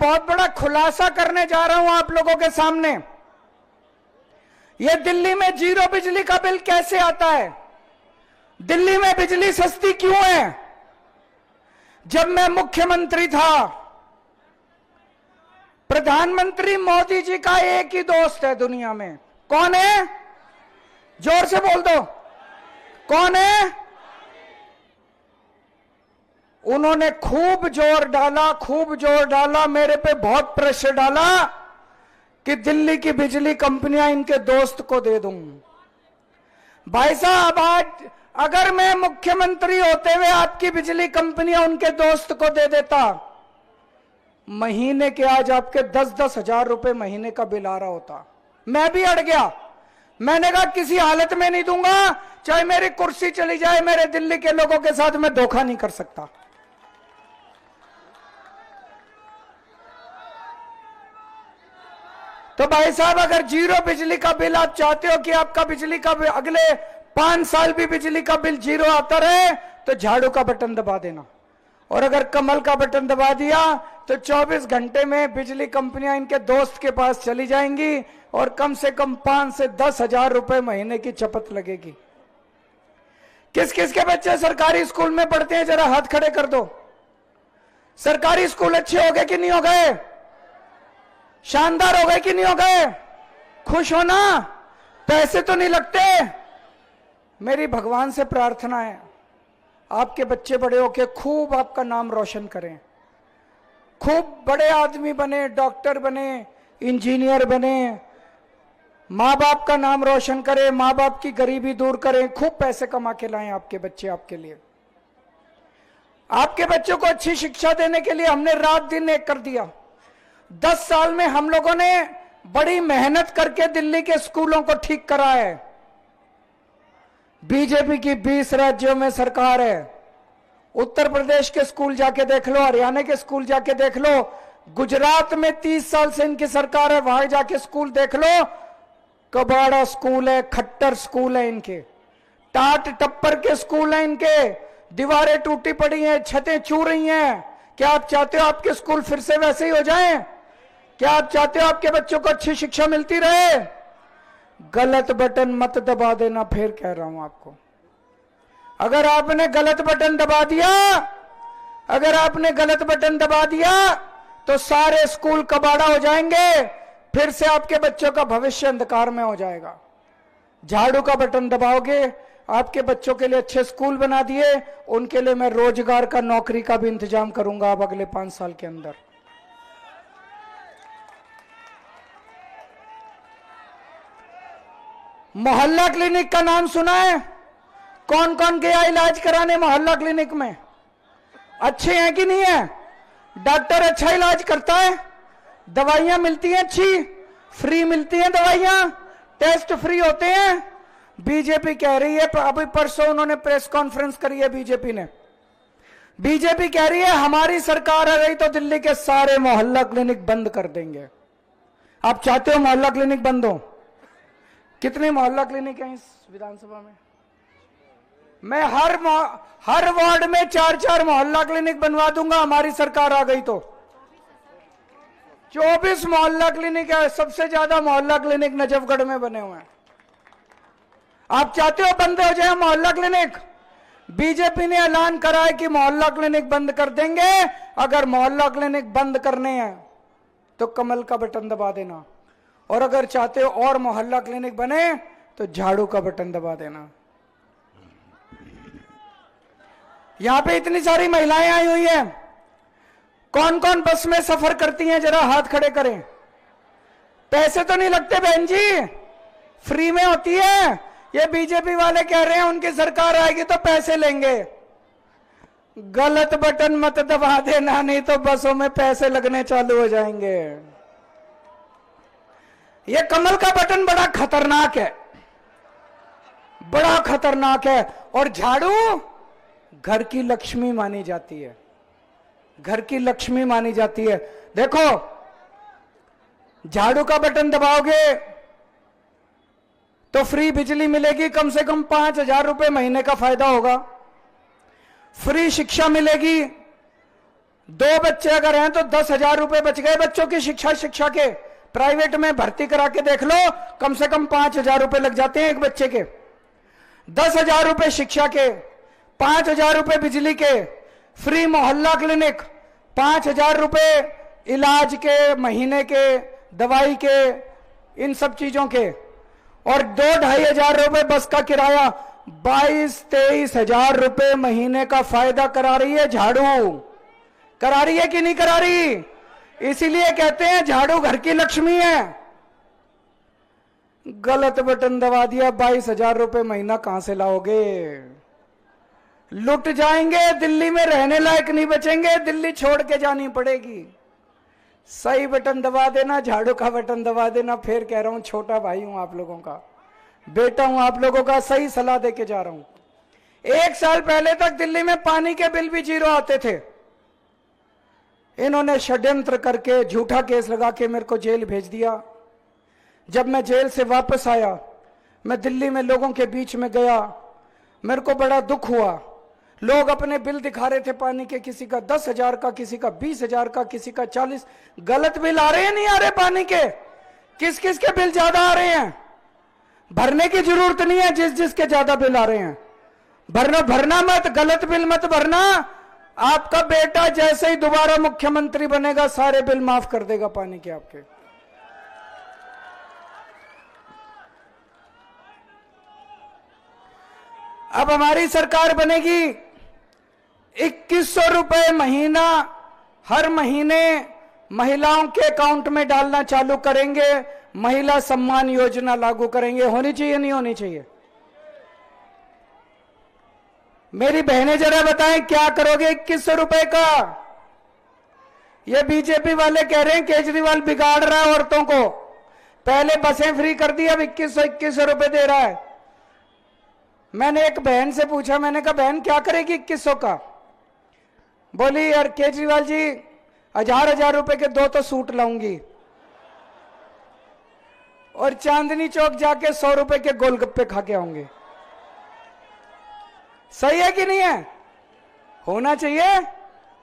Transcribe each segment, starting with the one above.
बहुत बड़ा खुलासा करने जा रहा हूं आप लोगों के सामने। ये दिल्ली में जीरो बिजली का बिल कैसे आता है? दिल्ली में बिजली सस्ती क्यों है? जब मैं मुख्यमंत्री था, प्रधानमंत्री मोदी जी का एक ही दोस्त है दुनिया में। कौन है? जोर से बोल दो, कौन है? उन्होंने खूब जोर डाला, मेरे पे बहुत प्रेशर डाला कि दिल्ली की बिजली कंपनियां इनके दोस्त को दे दूं। भाई साहब, आज अगर मैं मुख्यमंत्री होते हुए आपकी बिजली कंपनियां उनके दोस्त को दे देता, महीने के आज आपके 10-10 हजार रुपए महीने का बिल आ रहा होता। मैं भी अड़ गया। मैंने कहा किसी हालत में नहीं दूंगा, चाहे मेरी कुर्सी चली जाए, मेरे दिल्ली के लोगों के साथ मैं धोखा नहीं कर सकता। तो भाई साहब, अगर जीरो बिजली का बिल आप चाहते हो कि आपका बिजली का अगले 5 साल भी बिजली का बिल जीरो आता रहे, तो झाड़ू का बटन दबा देना। और अगर कमल का बटन दबा दिया तो 24 घंटे में बिजली कंपनियां इनके दोस्त के पास चली जाएंगी और कम से कम 5 से 10 हजार रुपए महीने की चपत लगेगी। किस किस के बच्चे सरकारी स्कूल में पढ़ते हैं? जरा हाथ खड़े कर दो। सरकारी स्कूल अच्छे हो गए कि नहीं हो गए? शानदार हो गए कि नहीं हो गए? खुश हो ना? पैसे तो नहीं लगते। मेरी भगवान से प्रार्थना है, आपके बच्चे बड़े होके खूब आपका नाम रोशन करें, खूब बड़े आदमी बने, डॉक्टर बने, इंजीनियर बने, माँ बाप का नाम रोशन करें, माँ बाप की गरीबी दूर करें, खूब पैसे कमा के लाएं आपके बच्चे आपके लिए। आपके बच्चों को अच्छी शिक्षा देने के लिए हमने रात दिन एक कर दिया। 10 साल में हम लोगों ने बड़ी मेहनत करके दिल्ली के स्कूलों को ठीक करा है। बीजेपी की 20 राज्यों में सरकार है। उत्तर प्रदेश के स्कूल जाके देख लो, हरियाणा के स्कूल जाके देख लो, गुजरात में 30 साल से इनकी सरकार है, वहां जाके स्कूल देख लो। कबाड़ा स्कूल है, खट्टर स्कूल है इनके, टाट टप्पर के स्कूल है इनके, दीवारें टूटी पड़ी हैं, छतें चू रही हैं। क्या आप चाहते हो आपके स्कूल फिर से वैसे ही हो जाएं? क्या आप चाहते हो आपके बच्चों को अच्छी शिक्षा मिलती रहे? गलत बटन मत दबा देना, फिर कह रहा हूं आपको। अगर आपने गलत बटन दबा दिया, अगर आपने गलत बटन दबा दिया तो सारे स्कूल कबाड़ा हो जाएंगे, फिर से आपके बच्चों का भविष्य अंधकार में हो जाएगा। झाड़ू का बटन दबाओगे, आपके बच्चों के लिए अच्छे स्कूल बना दिए, उनके लिए मैं रोजगार का, नौकरी का भी इंतजाम करूंगा अब अगले 5 साल के अंदर। मोहल्ला क्लिनिक का नाम सुना है? कौन कौन गया इलाज कराने मोहल्ला क्लिनिक में? अच्छे हैं कि नहीं है? डॉक्टर अच्छा इलाज करता है, दवाइयां मिलती हैं अच्छी, फ्री मिलती हैं दवाइयां, टेस्ट फ्री होते हैं। बीजेपी कह रही है, अभी परसों उन्होंने प्रेस कॉन्फ्रेंस करी है बीजेपी ने, बीजेपी कह रही है हमारी सरकार आ रही तो दिल्ली के सारे मोहल्ला क्लिनिक बंद कर देंगे। आप चाहते हो मोहल्ला क्लिनिक बंद हो? कितने मोहल्ला क्लिनिक हैं इस विधानसभा में? मैं हर वार्ड में 4-4 मोहल्ला क्लिनिक बनवा दूंगा हमारी सरकार आ गई तो। 24 मोहल्ला क्लिनिक है, सबसे ज्यादा मोहल्ला क्लिनिक नजफगढ़ में बने हुए हैं। आप चाहते हो बंद हो जाए मोहल्ला क्लिनिक? बीजेपी ने ऐलान करा है कि मोहल्ला क्लिनिक बंद कर देंगे। अगर मोहल्ला क्लिनिक बंद करने हैं तो कमल का बटन दबा देना, और अगर चाहते हो और मोहल्ला क्लिनिक बने तो झाड़ू का बटन दबा देना। यहां पे इतनी सारी महिलाएं आई हुई हैं, कौन कौन बस में सफर करती हैं? जरा हाथ खड़े करें। पैसे तो नहीं लगते बहन जी, फ्री में होती है। ये बीजेपी वाले कह रहे हैं उनकी सरकार आएगी तो पैसे लेंगे। गलत बटन मत दबा देना, नहीं तो बसों में पैसे लगने चालू हो जाएंगे। ये कमल का बटन बड़ा खतरनाक है, बड़ा खतरनाक है। और झाड़ू घर की लक्ष्मी मानी जाती है, घर की लक्ष्मी मानी जाती है। देखो, झाड़ू का बटन दबाओगे तो फ्री बिजली मिलेगी, कम से कम 5,000 रुपए महीने का फायदा होगा। फ्री शिक्षा मिलेगी, 2 बच्चे अगर हैं तो 10,000 रुपए बच गए बच्चों की शिक्षा के। प्राइवेट में भर्ती करा के देख लो, कम से कम 5,000 रुपए लग जाते हैं एक बच्चे के। 10,000 रुपए शिक्षा के, 5,000 रुपए बिजली के, फ्री मोहल्ला क्लिनिक, 5,000 रुपए इलाज के, महीने के, दवाई के, इन सब चीजों के, और 2-2,500 रुपए बस का किराया। 22-23,000 रुपए महीने का फायदा करा रही है झाड़ू। करा रही है कि नहीं करा रही? इसीलिए कहते हैं झाड़ू घर की लक्ष्मी है। गलत बटन दबा दिया, 22,000 रुपए महीना कहां से लाओगे? लुट जाएंगे, दिल्ली में रहने लायक नहीं बचेंगे, दिल्ली छोड़ के जानी पड़ेगी। सही बटन दबा देना, झाड़ू का बटन दबा देना। फिर कह रहा हूं, छोटा भाई हूं आप लोगों का, बेटा हूं आप लोगों का, सही सलाह देके जा रहा हूं। 1 साल पहले तक दिल्ली में पानी के बिल भी 0 आते थे। इन्होंने षड्यंत्र करके झूठा केस लगा के मेरे को जेल भेज दिया। जब मैं जेल से वापस आया, मैं दिल्ली में लोगों के बीच में गया, मेरे को बड़ा दुख हुआ। लोग अपने बिल दिखा रहे थे पानी के, किसी का 10,000 का, किसी का 20,000 का, किसी का 40। गलत बिल आ रहे हैं, नहीं आ रहे पानी के? किस किस के बिल ज्यादा आ रहे हैं? भरने की जरूरत नहीं है, जिस जिसके ज्यादा बिल आ रहे हैं भरना मत, गलत बिल मत भरना। आपका बेटा जैसे ही दोबारा मुख्यमंत्री बनेगा, सारे बिल माफ कर देगा पानी के आपके। अब हमारी सरकार बनेगी, 2100 रुपए महीना हर महीने महिलाओं के अकाउंट में डालना चालू करेंगे। महिला सम्मान योजना लागू करेंगे। होनी चाहिए नहीं होनी चाहिए? मेरी बहनें जरा बताएं, क्या करोगे 2100 रुपए का? ये बीजेपी वाले कह रहे हैं केजरीवाल बिगाड़ रहा है औरतों को। पहले बसें फ्री कर दी, अब 2100 रुपए दे रहा है। मैंने एक बहन से पूछा, मैंने कहा बहन क्या करेगी 2100 का? बोली यार केजरीवाल जी 1000 रुपए के 2 तो सूट लाऊंगी, और चांदनी चौक जाके 100 रुपए के गोलगप्पे खा के आऊंगे। सही है कि नहीं है? होना चाहिए।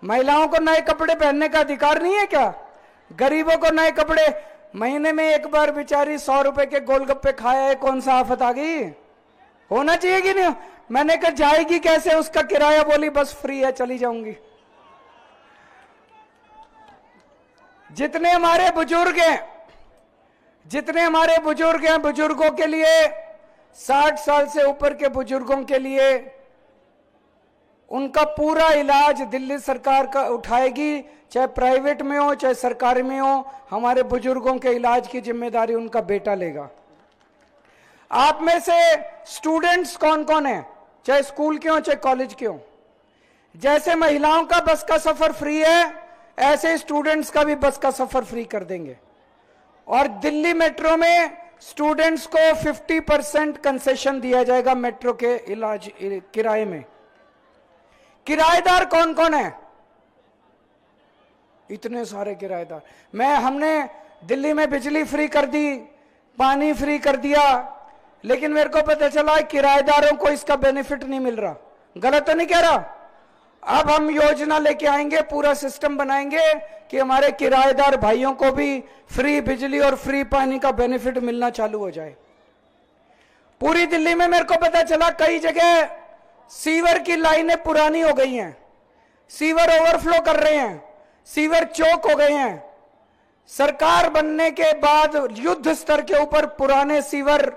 महिलाओं को नए कपड़े पहनने का अधिकार नहीं है क्या? गरीबों को नए कपड़े, महीने में एक बार बेचारी 100 रुपए के गोलगप्पे खाया है, कौन सा आफत आ गई? होना चाहिए कि नहीं? मैंने कहा जाएगी कैसे उसका किराया? बोली बस फ्री है, चली जाऊंगी। जितने हमारे बुजुर्ग हैं, बुजुर्गों के लिए, 60 साल से ऊपर के बुजुर्गों के लिए उनका पूरा इलाज दिल्ली सरकार का उठाएगी, चाहे प्राइवेट में हो चाहे सरकारी में हो। हमारे बुजुर्गों के इलाज की जिम्मेदारी उनका बेटा लेगा। आप में से स्टूडेंट्स कौन कौन है, चाहे स्कूल के हो चाहे कॉलेज के हो? जैसे महिलाओं का बस का सफर फ्री है, ऐसे स्टूडेंट्स का भी बस का सफर फ्री कर देंगे। और दिल्ली मेट्रो में स्टूडेंट्स को 50% कंसेशन दिया जाएगा मेट्रो के इलाज किराए में। किराएदार कौन कौन है? इतने सारे किराएदार। हमने दिल्ली में बिजली फ्री कर दी, पानी फ्री कर दिया, लेकिन मेरे को पता चला किराएदारों को इसका बेनिफिट नहीं मिल रहा। गलत तो नहीं कह रहा? अब हम योजना लेके आएंगे, पूरा सिस्टम बनाएंगे कि हमारे किराएदार भाइयों को भी फ्री बिजली और फ्री पानी का बेनिफिट मिलना चालू हो जाए। पूरी दिल्ली में मेरे को पता चला कई जगह सीवर की लाइनें पुरानी हो गई हैं, सीवर ओवरफ्लो कर रहे हैं, सीवर चौक हो गए हैं। सरकार बनने के बाद युद्ध स्तर के ऊपर पुराने सीवर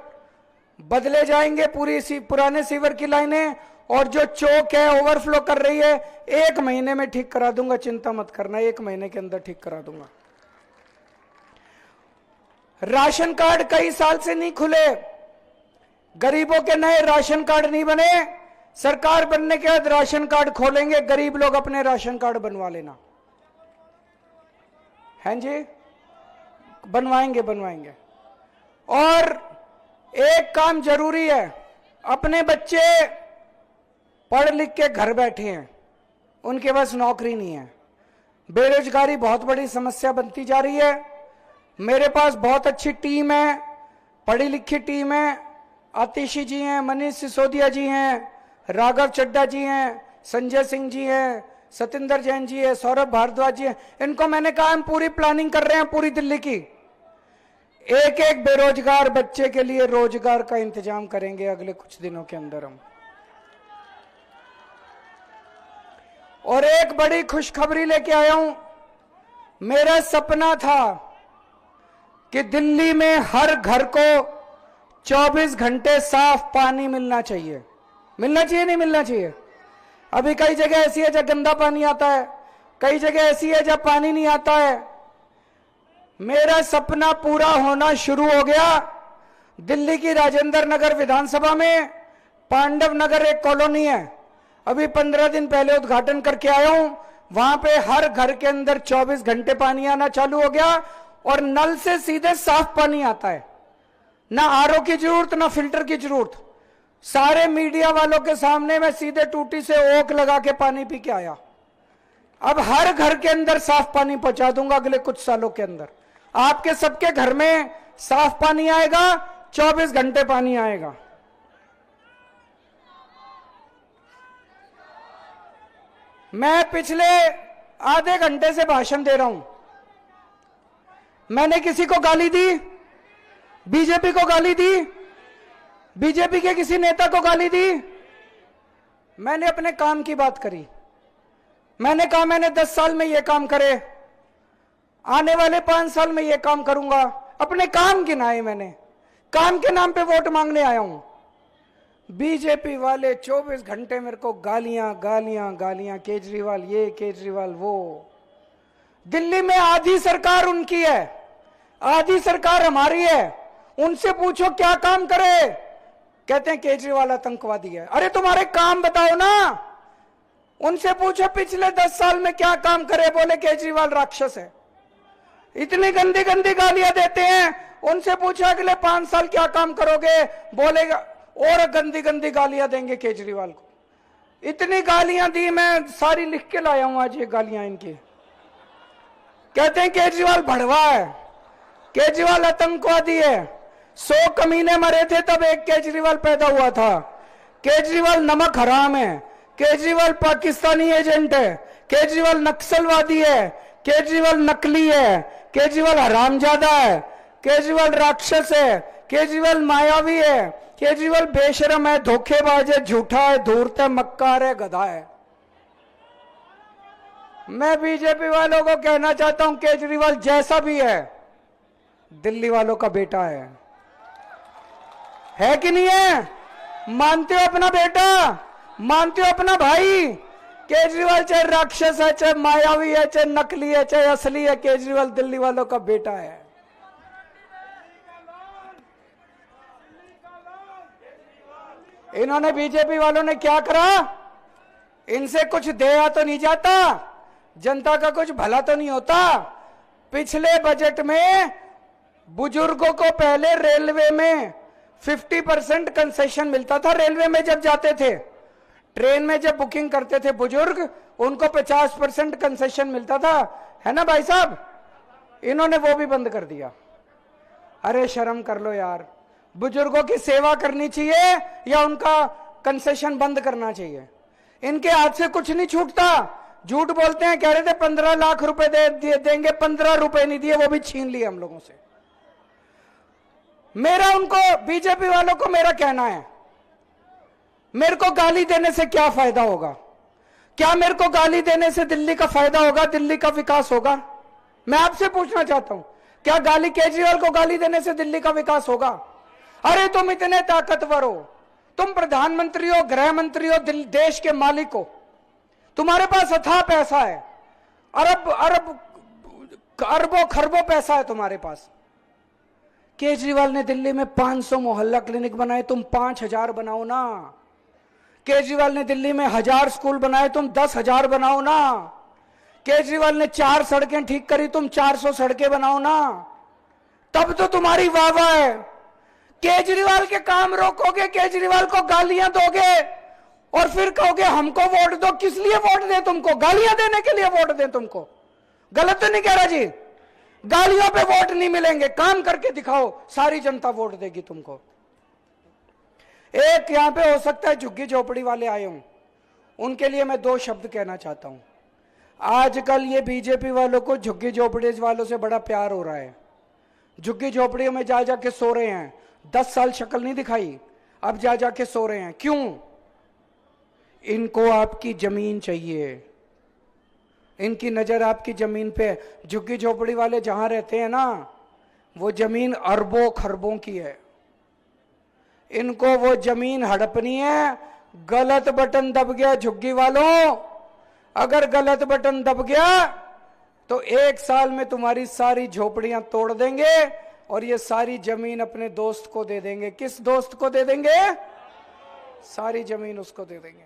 बदले जाएंगे, पुराने सीवर की लाइनें, और जो चौक है ओवरफ्लो कर रही है 1 महीने में ठीक करा दूंगा, चिंता मत करना, 1 महीने के अंदर ठीक करा दूंगा। राशन कार्ड कई साल से नहीं खुले, गरीबों के नए राशन कार्ड नहीं बने। सरकार बनने के बाद राशन कार्ड खोलेंगे, गरीब लोग अपने राशन कार्ड बनवा लेना। हैं जी? बनवाएंगे। और एक काम जरूरी है, अपने बच्चे पढ़ लिख के घर बैठे हैं, उनके पास नौकरी नहीं है, बेरोजगारी बहुत बड़ी समस्या बनती जा रही है। मेरे पास बहुत अच्छी टीम है, पढ़ी लिखी टीम है। आतिशी जी हैं, मनीष सिसोदिया जी हैं, राघव चड्डा जी हैं, संजय सिंह जी हैं, सतिंदर जैन जी है, सौरभ भारद्वाज जी है, इनको मैंने कहा हम पूरी प्लानिंग कर रहे हैं पूरी दिल्ली की, एक एक बेरोजगार बच्चे के लिए रोजगार का इंतजाम करेंगे अगले कुछ दिनों के अंदर हम। और एक बड़ी खुशखबरी लेके आया हूं। मेरा सपना था कि दिल्ली में हर घर को 24 घंटे साफ पानी मिलना चाहिए। मिलना चाहिए नहीं मिलना चाहिए? अभी कई जगह ऐसी है जब गंदा पानी आता है, कई जगह ऐसी है जब पानी नहीं आता है। मेरा सपना पूरा होना शुरू हो गया। दिल्ली की राजेंद्र नगर विधानसभा में पांडव नगर एक कॉलोनी है, अभी 15 दिन पहले उद्घाटन करके आया हूं। वहां पे हर घर के अंदर 24 घंटे पानी आना चालू हो गया और नल से सीधे साफ पानी आता है, ना आरओ की जरूरत ना फिल्टर की जरूरत। सारे मीडिया वालों के सामने मैं सीधे टूटी से ओक लगा के पानी पी के आया। अब हर घर के अंदर साफ पानी पहुंचा दूंगा अगले कुछ सालों के अंदर। आपके सबके घर में साफ पानी आएगा, 24 घंटे पानी आएगा। मैं पिछले आधे घंटे से भाषण दे रहा हूं। मैंने किसी को गाली दी? बीजेपी को गाली दी? बीजेपी के किसी नेता को गाली दी? मैंने अपने काम की बात करी। मैंने कहा मैंने 10 साल में यह काम करे, आने वाले 5 साल में यह काम करूंगा। अपने काम गिनाए मैंने, काम के नाम पे वोट मांगने आया हूं। बीजेपी वाले 24 घंटे मेरे को गालियां गालियां गालियां, केजरीवाल ये केजरीवाल वो। दिल्ली में आधी सरकार उनकी है, आधी सरकार हमारी है। उनसे पूछो क्या काम करे, कहते हैं केजरीवाल आतंकवादी है। अरे तुम्हारे काम बताओ ना। उनसे पूछो पिछले 10 साल में क्या काम करे, बोले केजरीवाल राक्षस है। इतनी गंदी गंदी गालियां देते हैं। उनसे पूछो अगले 5 साल क्या काम करोगे, बोलेगा और गंदी गंदी गालियां देंगे केजरीवाल को। इतनी गालियां दी, मैं सारी लिख के लाया हूं आज ये गालियां इनकी। कहते हैं केजरीवाल भड़वा है, केजरीवाल आतंकवादी है। 100 कमीने मरे थे तब एक केजरीवाल पैदा हुआ था। केजरीवाल नमक हराम है, केजरीवाल पाकिस्तानी एजेंट है, केजरीवाल नक्सलवादी है, केजरीवाल नकली है, केजरीवाल हरामजादा है, केजरीवाल राक्षस है, केजरीवाल मायावी है, केजरीवाल बेशरम है, धोखेबाज है, झूठा है, धूर्त है, मक्कार है, गधा है। मैं बीजेपी वालों को कहना चाहता हूं केजरीवाल जैसा भी है दिल्ली वालों का बेटा है कि नहीं है? मानते हो अपना बेटा, मानते हो अपना भाई? केजरीवाल चाहे राक्षस है, चाहे मायावी है, चाहे नकली है, चाहे असली है, केजरीवाल दिल्ली वालों का बेटा है। इन्होंने बीजेपी वालों ने क्या करा? इनसे कुछ दिया तो नहीं जाता, जनता का कुछ भला तो नहीं होता। पिछले बजट में बुजुर्गों को पहले रेलवे में 50% कंसेशन मिलता था। रेलवे में जब जाते थे, ट्रेन में जब बुकिंग करते थे बुजुर्ग, उनको 50% कंसेशन मिलता था, है ना भाई साहब? इन्होंने वो भी बंद कर दिया। अरे शर्म कर लो यार। बुजुर्गों की सेवा करनी चाहिए या उनका कंसेशन बंद करना चाहिए? इनके हाथ से कुछ नहीं छूटता। झूठ बोलते हैं, कह रहे थे 15 लाख रुपए देंगे, 15 रुपए नहीं दिए, वो भी छीन लिए हम लोगों से। मेरा उनको, बीजेपी वालों को मेरा कहना है, मेरे को गाली देने से क्या फायदा होगा? क्या मेरे को गाली देने से दिल्ली का फायदा होगा, दिल्ली का विकास होगा? मैं आपसे पूछना चाहता हूं, क्या गाली, केजरीवाल को गाली देने से दिल्ली का विकास होगा? अरे तुम इतने ताकतवर हो, तुम प्रधानमंत्री हो, गृह मंत्री हो, देश के मालिक हो, तुम्हारे पास अथाह पैसा है, अरबों खरबों पैसा है तुम्हारे पास। केजरीवाल ने दिल्ली में 500 मोहल्ला क्लिनिक बनाए, तुम 5000 बनाओ ना। केजरीवाल ने दिल्ली में 1000 स्कूल बनाए, तुम 10,000 बनाओ ना। केजरीवाल ने 4 सड़कें ठीक करी, तुम 400 सड़कें बनाओ ना। तब तो तुम्हारी वाह वाह है। केजरीवाल के काम रोकोगे, केजरीवाल को गालियां दोगे और फिर कहोगे हमको वोट दो। किस लिए वोट दें तुमको? गालियां देने के लिए वोट दें तुमको? गलत तो नहीं कह रहा जी? गालियों पे वोट नहीं मिलेंगे, काम करके दिखाओ, सारी जनता वोट देगी तुमको। एक यहां पे हो सकता है झुग्गी झोपड़ी वाले आए हों, उनके लिए मैं 2 शब्द कहना चाहता हूं। आजकल ये बीजेपी वालों को झुग्गी झोपड़ी वालों से बड़ा प्यार हो रहा है। झुग्गी झोपड़ियों में जा जाके सो रहे हैं, 10 साल शक्ल नहीं दिखाई, अब जा जाके सो रहे हैं। क्यों? इनको आपकी जमीन चाहिए, इनकी नजर आपकी जमीन पे। झुग्गी झोपड़ी वाले जहां रहते हैं ना, वो जमीन अरबों खरबों की है, इनको वो जमीन हड़पनी है। गलत बटन दब गया झुग्गी वालों, अगर गलत बटन दब गया तो 1 साल में तुम्हारी सारी झोपड़ियां तोड़ देंगे और ये सारी जमीन अपने दोस्त को दे देंगे। किस दोस्त को दे देंगे? सारी जमीन उसको दे देंगे।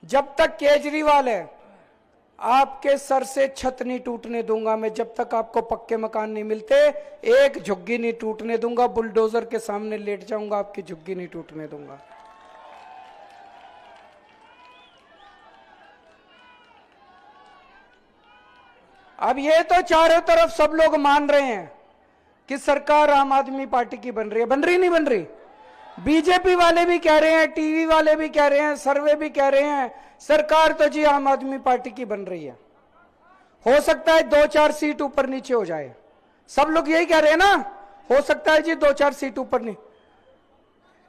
जब तक केजरीवाल है, आपके सर से छत नहीं टूटने दूंगा मैं। जब तक आपको पक्के मकान नहीं मिलते, एक झुग्गी नहीं टूटने दूंगा। बुलडोजर के सामने लेट जाऊंगा, आपकी झुग्गी नहीं टूटने दूंगा। अब ये तो चारों तरफ सब लोग मान रहे हैं कि सरकार आम आदमी पार्टी की बन रही है। बन रही नहीं बन रही? बीजेपी वाले भी कह रहे हैं, टीवी वाले भी कह रहे हैं, सर्वे भी कह रहे हैं, सरकार तो जी आम आदमी पार्टी की बन रही है। हो सकता है 2-4 सीट ऊपर नीचे हो जाए, सब लोग यही कह रहे हैं ना। हो सकता है जी 2-4 सीट ऊपर नहीं।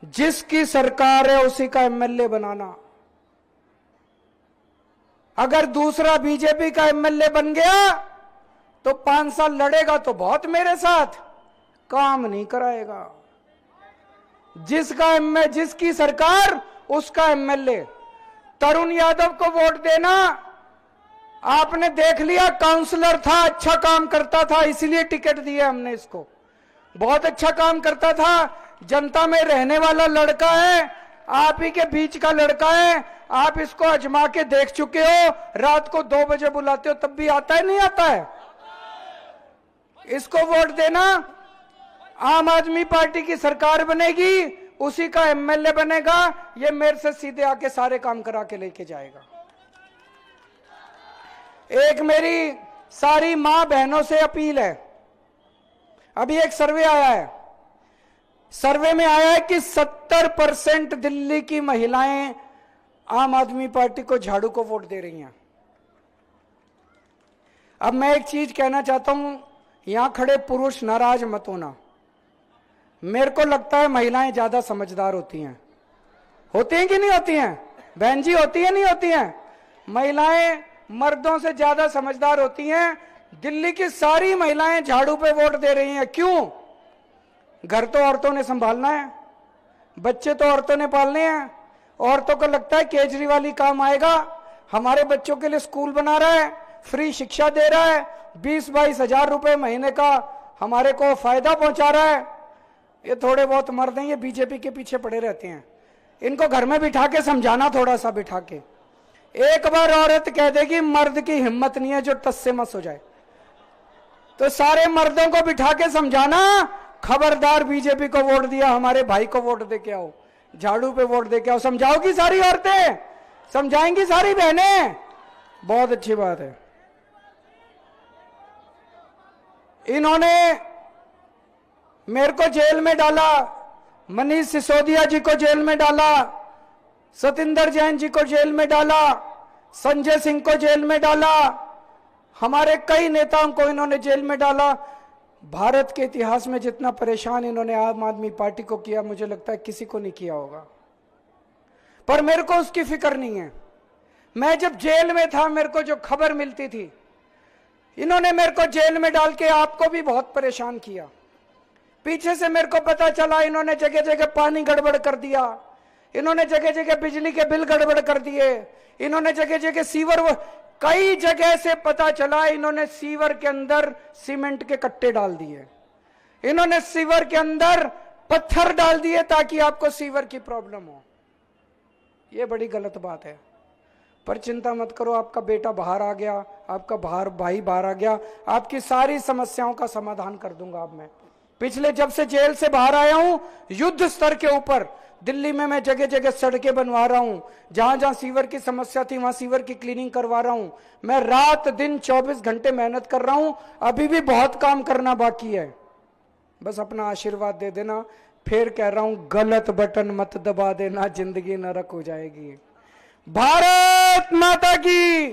जिसकी सरकार है उसी का एमएलए बनाना। अगर दूसरा बीजेपी का एमएलए बन गया तो 5 साल लड़ेगा तो बहुत मेरे साथ, काम नहीं कराएगा। जिसकी सरकार उसका एमएलए। तरुण यादव को वोट देना, आपने देख लिया, काउंसलर था, अच्छा काम करता था, इसीलिए टिकट दिया हमने इसको। बहुत अच्छा काम करता था, जनता में रहने वाला लड़का है, आप ही के बीच का लड़का है। आप इसको आजमा के देख चुके हो, रात को 2 बजे बुलाते हो तब भी आता है, नहीं आता है? इसको वोट देना। आम आदमी पार्टी की सरकार बनेगी, उसी का एमएलए बनेगा, ये मेरे से सीधे आके सारे काम करा के लेके जाएगा। एक मेरी सारी मां बहनों से अपील है। अभी एक सर्वे आया है, सर्वे में आया है कि 70% दिल्ली की महिलाएं आम आदमी पार्टी को, झाड़ू को वोट दे रही हैं। अब मैं एक चीज कहना चाहता हूं, यहां खड़े पुरुष नाराज मत होना। मेरे को लगता है महिलाएं ज्यादा समझदार होती हैं। होती हैं कि नहीं होती हैं? बहन जी होती है नहीं होती हैं? महिलाएं मर्दों से ज्यादा समझदार होती हैं। दिल्ली की सारी महिलाएं झाड़ू पे वोट दे रही हैं। क्यों? घर तो औरतों ने संभालना है, बच्चे तो औरतों ने पालने हैं। औरतों को लगता है केजरीवाल ही काम आएगा, हमारे बच्चों के लिए स्कूल बना रहा है, फ्री शिक्षा दे रहा है, 20-22 हजार रुपए महीने का हमारे को फायदा पहुंचा रहा है। ये थोड़े बहुत मर्द हैं, ये बीजेपी के पीछे पड़े रहते हैं। इनको घर में बिठा के समझाना, थोड़ा सा बिठा के। एक बार औरत कह देगी मर्द की हिम्मत नहीं है जो टस से मस हो जाए, तो सारे मर्दों को बिठा के समझाना, खबरदार बीजेपी को वोट दिया, हमारे भाई को वोट दे के आओ, झाड़ू पे वोट दे के आओ। समझाओगी सारी औरतें, समझाएंगी सारी बहनें, बहुत अच्छी बात है। इन्होंने मेरे को जेल में डाला, मनीष सिसोदिया जी को जेल में डाला, सतिंदर जैन जी को जेल में डाला, संजय सिंह को जेल में डाला, हमारे कई नेताओं को इन्होंने जेल में डाला। भारत के इतिहास में जितना परेशान इन्होंने आम आदमी पार्टी को किया, मुझे लगता है किसी को नहीं किया होगा। पर मेरे को उसकी फिक्र नहीं है। मैं जब जेल में था, मेरे को जो खबर मिलती थी, इन्होंने मेरे को जेल में डाल के आपको भी बहुत परेशान किया। पीछे से मेरे को पता चला इन्होंने जगह जगह पानी गड़बड़ कर दिया, इन्होंने जगह जगह बिजली के बिल गड़बड़ कर दिए, इन्होंने जगह जगह सीवर, कई जगह से पता चला इन्होंने सीवर के अंदर सीमेंट के कट्टे डाल दिए, इन्होंने सीवर के अंदर पत्थर डाल दिए ताकि आपको सीवर की प्रॉब्लम हो। यह बड़ी गलत बात है। पर चिंता मत करो, आपका बेटा बाहर आ गया, आपका भाई बाहर आ गया, आपकी सारी समस्याओं का समाधान कर दूंगा। अब मैं पिछले जब से जेल से बाहर आया हूं, युद्ध स्तर के ऊपर दिल्ली में मैं जगह जगह सड़कें बनवा रहा हूं, जहां जहां सीवर की समस्या थी वहां सीवर की क्लीनिंग करवा रहा हूं। मैं रात दिन 24 घंटे मेहनत कर रहा हूं, अभी भी बहुत काम करना बाकी है। बस अपना आशीर्वाद दे देना। फिर कह रहा हूं, गलत बटन मत दबा देना, जिंदगी नरक हो जाएगी। भारत माता की